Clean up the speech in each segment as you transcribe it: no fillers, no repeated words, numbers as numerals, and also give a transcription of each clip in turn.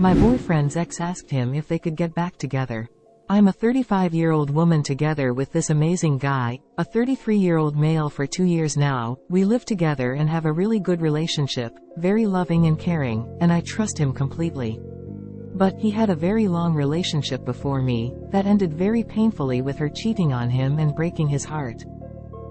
My boyfriend's ex asked him if they could get back together. I'm a 35-year-old woman together with this amazing guy, a 33-year-old male for 2 years now. We live together and have a really good relationship, very loving and caring, and I trust him completely. But he had a very long relationship before me, that ended very painfully with her cheating on him and breaking his heart.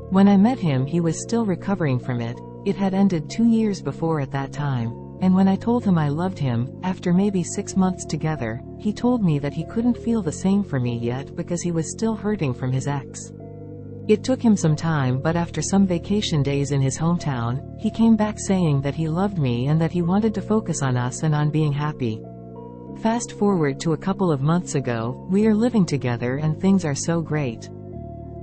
When I met him he was still recovering from it. It had ended 2 years before at that time. And when I told him I loved him, after maybe 6 months together, he told me that he couldn't feel the same for me yet because he was still hurting from his ex. It took him some time, but after some vacation days in his hometown, he came back saying that he loved me and that he wanted to focus on us and on being happy. Fast forward to a couple of months ago, we are living together and things are so great.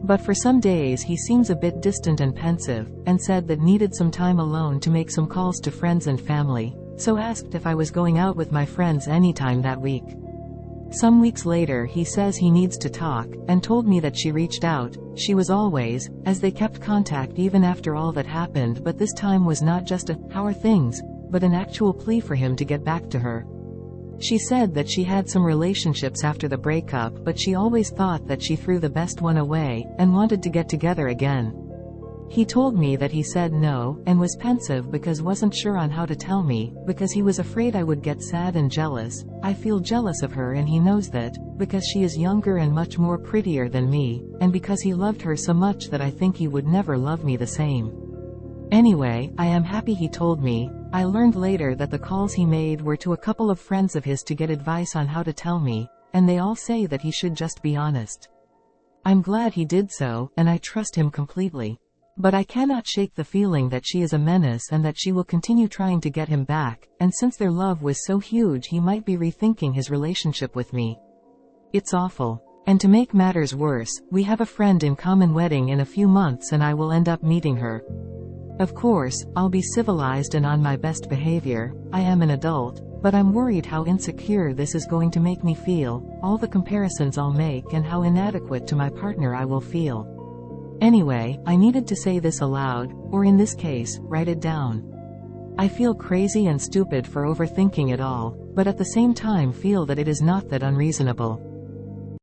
But for some days he seems a bit distant and pensive, and said that needed some time alone to make some calls to friends and family, so asked if I was going out with my friends anytime that week. Some weeks later he says he needs to talk, and told me that she reached out. She was always, as they kept contact even after all that happened, but this time was not just a "how are things," but an actual plea for him to get back to her. She said that she had some relationships after the breakup, but she always thought that she threw the best one away, and wanted to get together again. He told me that he said no, and was pensive because wasn't sure on how to tell me, because he was afraid I would get sad and jealous. I feel jealous of her and he knows that, because she is younger and much more prettier than me, and because he loved her so much that I think he would never love me the same. Anyway, I am happy he told me. I learned later that the calls he made were to a couple of friends of his to get advice on how to tell me, and they all say that he should just be honest. I'm glad he did so, and I trust him completely. But I cannot shake the feeling that she is a menace and that she will continue trying to get him back, and since their love was so huge he might be rethinking his relationship with me. It's awful. And to make matters worse, we have a friend in common wedding in a few months and I will end up meeting her. Of course, I'll be civilized and on my best behavior. I am an adult, but I'm worried how insecure this is going to make me feel, all the comparisons I'll make and how inadequate to my partner I will feel. Anyway, I needed to say this aloud, or in this case, write it down. I feel crazy and stupid for overthinking it all, but at the same time feel that it is not that unreasonable.